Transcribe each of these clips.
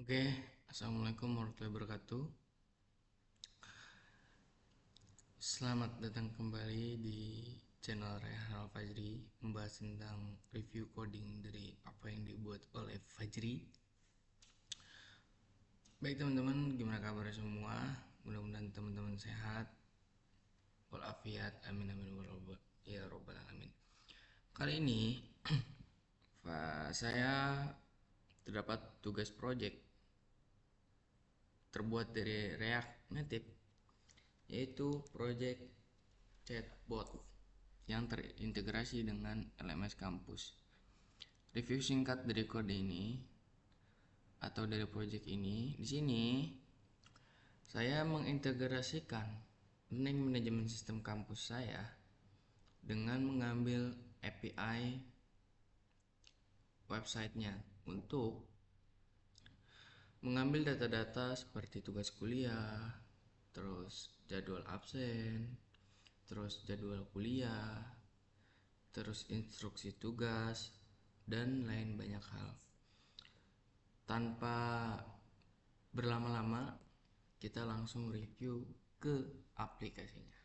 Oke, assalamualaikum warahmatullahi wabarakatuh. Selamat datang kembali di channel Rehan Fajri, membahas tentang review coding dari apa yang dibuat oleh Fajri. Baik teman-teman, gimana kabar semua? Mudah-mudahan teman-teman sehat, walafiat, amin amin ya robbal alamin. Kali ini saya terdapat tugas project terbuat dari React Native, yaitu project chatbot yang terintegrasi dengan LMS kampus. Review singkat dari kode ini atau dari project ini, di sini saya mengintegrasikan learning management system kampus saya dengan mengambil API websitenya untuk mengambil data-data seperti tugas kuliah, terus jadwal absen, terus jadwal kuliah, terus instruksi tugas, dan lain banyak hal. Tanpa berlama-lama, kita langsung review ke aplikasinya.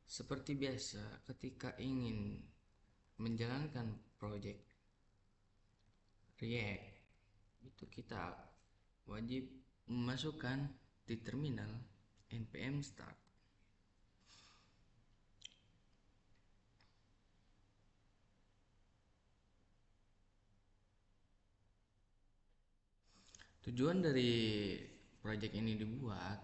Seperti biasa, ketika ingin menjalankan project React, itu kita wajib memasukkan di terminal npm start. Tujuan dari project ini dibuat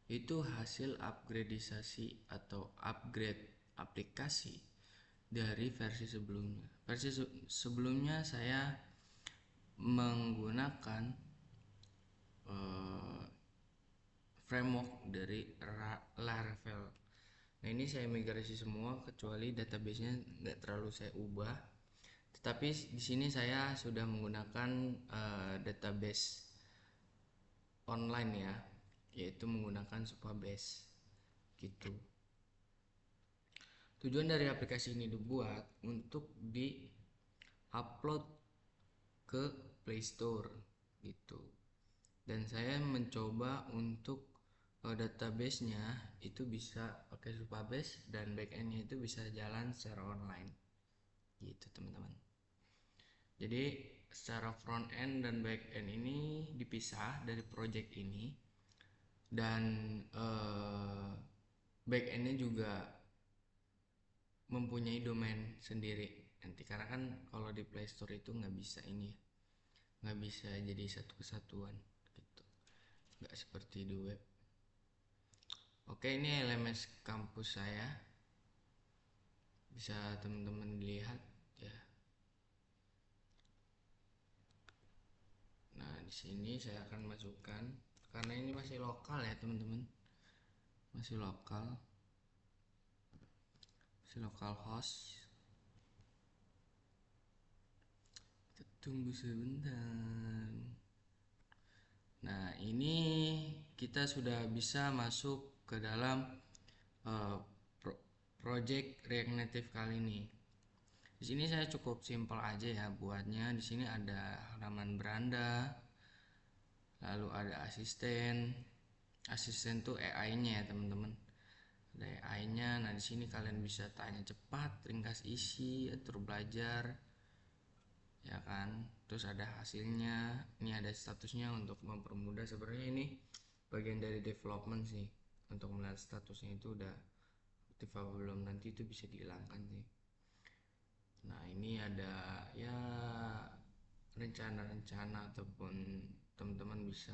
itu hasil upgradisasi atau upgrade aplikasi dari versi sebelumnya. Versi sebelumnya saya menggunakan uh, framework dari Laravel. Nah, ini saya migrasi semua kecuali database-nya nggak terlalu saya ubah. Tetapi di sini saya sudah menggunakan database online ya, yaitu menggunakan Supabase gitu. Tujuan dari aplikasi ini dibuat untuk di-upload ke Play Store gitu. Dan saya mencoba untuk database-nya itu bisa pakai Supabase dan backend-nya itu bisa jalan secara online gitu teman-teman. Jadi secara front end dan back end ini dipisah dari project ini, dan back endnya juga mempunyai domain sendiri nanti, karena kan kalau di Play Store itu nggak bisa ini ya, nggak bisa jadi satu kesatuan gitu, nggak seperti di web. Oke, ini LMS kampus saya, bisa teman-teman lihat ya. Nah, di sini saya akan masukkan, karena ini masih lokal ya teman-teman, masih lokal host. Kita tunggu sebentar. Nah, ini kita sudah bisa masuk ke dalam uh, project React Native kali ini. Di sini saya cukup simpel aja ya buatnya. Di sini ada halaman beranda, lalu ada asisten. Asisten tuh AI-nya ya teman-teman. Ada AI-nya. Nah, di sini kalian bisa tanya cepat, ringkas isi, atur belajar, ya kan. Terus ada hasilnya, ini ada statusnya untuk mempermudah. Sebenarnya ini bagian dari development sih, untuk melihat statusnya itu udah aktif apa belum, nanti itu bisa dihilangkan sih. Nah, ini ada ya rencana-rencana ataupun teman-teman bisa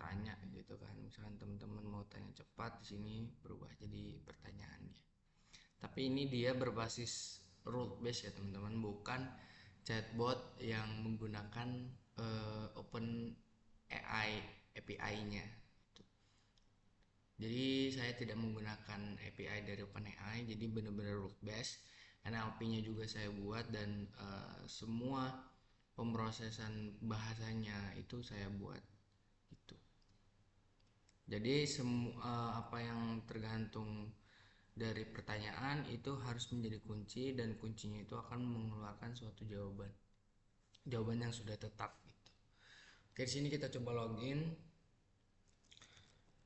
tanya gitu kan. Misalkan teman-teman mau tanya cepat, di sini berubah jadi pertanyaan ya. Tapi ini dia berbasis rule base ya teman-teman, bukan chatbot yang menggunakan open AI API-nya. Jadi saya tidak menggunakan API dari OpenAI, jadi benar-benar rule based. NLP-nya juga saya buat, dan semua pemrosesan bahasanya itu saya buat gitu. Jadi semua apa yang tergantung dari pertanyaan itu harus menjadi kunci, dan kuncinya itu akan mengeluarkan suatu jawaban yang sudah tetap gitu. Oke, di sini kita coba login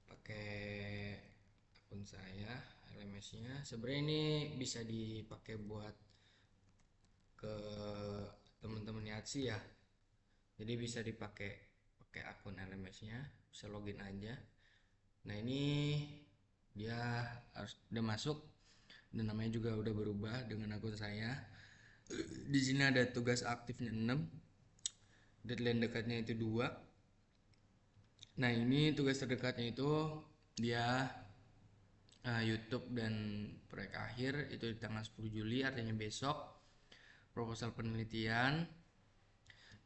pakai akun saya, LMS-nya. Sebenarnya ini bisa dipakai buat ke teman-teman Yatsi ya. Jadi bisa pakai akun LMS-nya, bisa login aja. Nah, ini dia harus udah masuk dan namanya juga udah berubah dengan akun saya. Di sini ada tugas aktifnya 6, deadline dekatnya itu 2. Nah, ini tugas terdekatnya itu dia YouTube dan proyek akhir itu di tanggal 10 Juli, artinya besok. Proposal penelitian.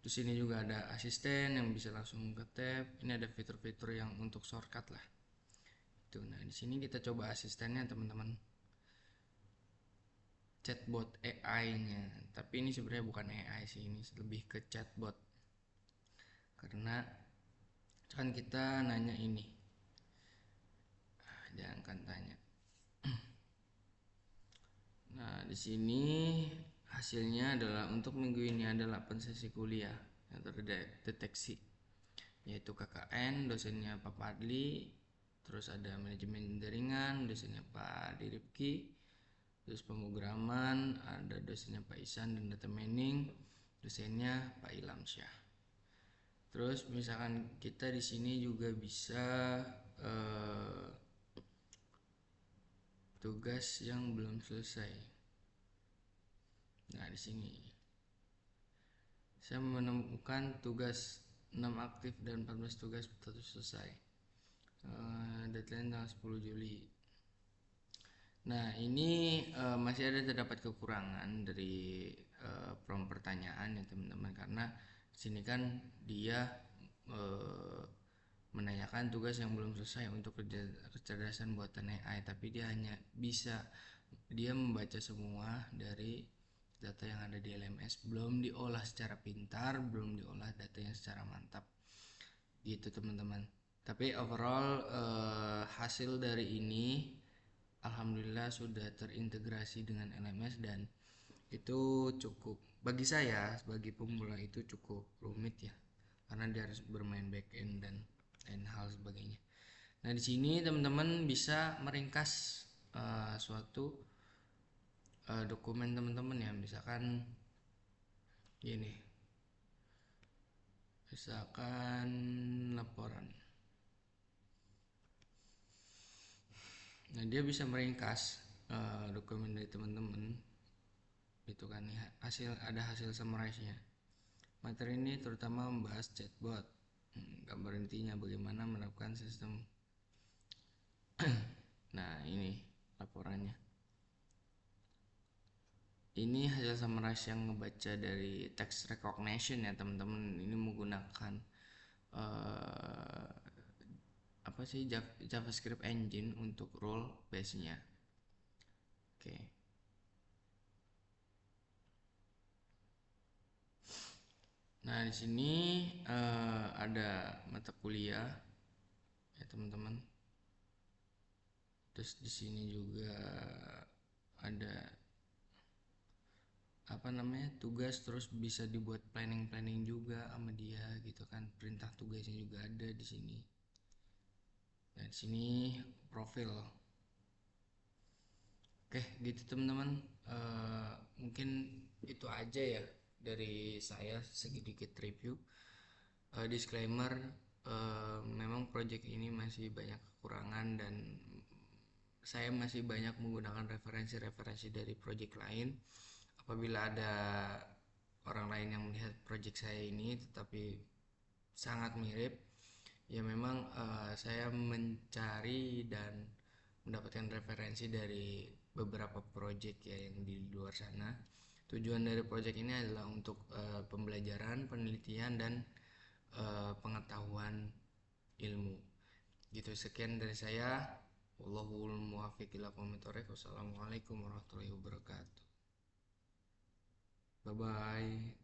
Terus ini juga ada asisten yang bisa langsung ke tab. Ini ada fitur-fitur yang untuk shortcut lah. Itu. Nah, di sini kita coba asistennya teman-teman. Chatbot AI-nya. Tapi ini sebenarnya bukan AI sih, ini lebih ke chatbot. Karena kan kita nanya ini. Jangan kan tanya. Nah, di sini hasilnya adalah untuk minggu ini ada 8 sesi kuliah yang terdeteksi, yaitu KKN, dosennya Pak Padli, terus ada manajemen jaringan, dosennya Pak Diripki, terus pemrograman ada dosennya Pak Isan, dan data mining dosennya Pak Ilhamsyah. Terus misalkan kita di sini juga bisa tugas yang belum selesai. Nah, di sini saya menemukan tugas 6 aktif dan 14 tugas status selesai. Deadline tanggal 10 Juli. Nah, ini masih ada terdapat kekurangan dari prompt pertanyaan ya teman-teman, karena di sini kan dia menanyakan tugas yang belum selesai untuk kecerdasan buatan AI, tapi dia hanya bisa membaca semua dari data yang ada di LMS, belum diolah secara pintar, belum diolah datanya secara mantap gitu teman-teman. Tapi overall hasil dari ini alhamdulillah sudah terintegrasi dengan LMS, dan itu cukup, bagi saya sebagai pemula itu cukup rumit ya, karena dia harus bermain back end dan lain hal sebagainya. Nah, di sini teman-teman bisa meringkas suatu dokumen teman-teman ya, misalkan gini, misalkan laporan. Nah, dia bisa meringkas dokumen dari teman-teman itu kan ya, ada hasil summarize-nya. Materi ini terutama membahas chatbot, gambar intinya bagaimana menerapkan sistem. Nah, ini laporannya. Ini hasil summarize yang ngebaca dari text recognition ya teman-teman. Ini menggunakan apa sih, JavaScript engine untuk role base nya. Oke. Nah, di sini ada mata kuliah ya teman-teman. Terus di sini juga ada apa namanya, tugas, terus bisa dibuat planning juga sama dia gitu kan. Perintah tugasnya juga ada di sini. Nah, di sini profil. Oke, gitu teman-teman. Mungkin itu aja ya dari saya, sedikit review. Disclaimer, memang project ini masih banyak kekurangan dan saya masih banyak menggunakan referensi-referensi dari project lain. Apabila ada orang lain yang melihat project saya ini tetapi sangat mirip, ya memang saya mencari dan mendapatkan referensi dari beberapa project ya yang di luar sana. Tujuan dari project ini adalah untuk pembelajaran, penelitian, dan pengetahuan ilmu gitu. Sekian dari saya. Wallahul muwaffiq ila aqwamit thoriq. Wassalamualaikum warahmatullahi wabarakatuh. Bye bye.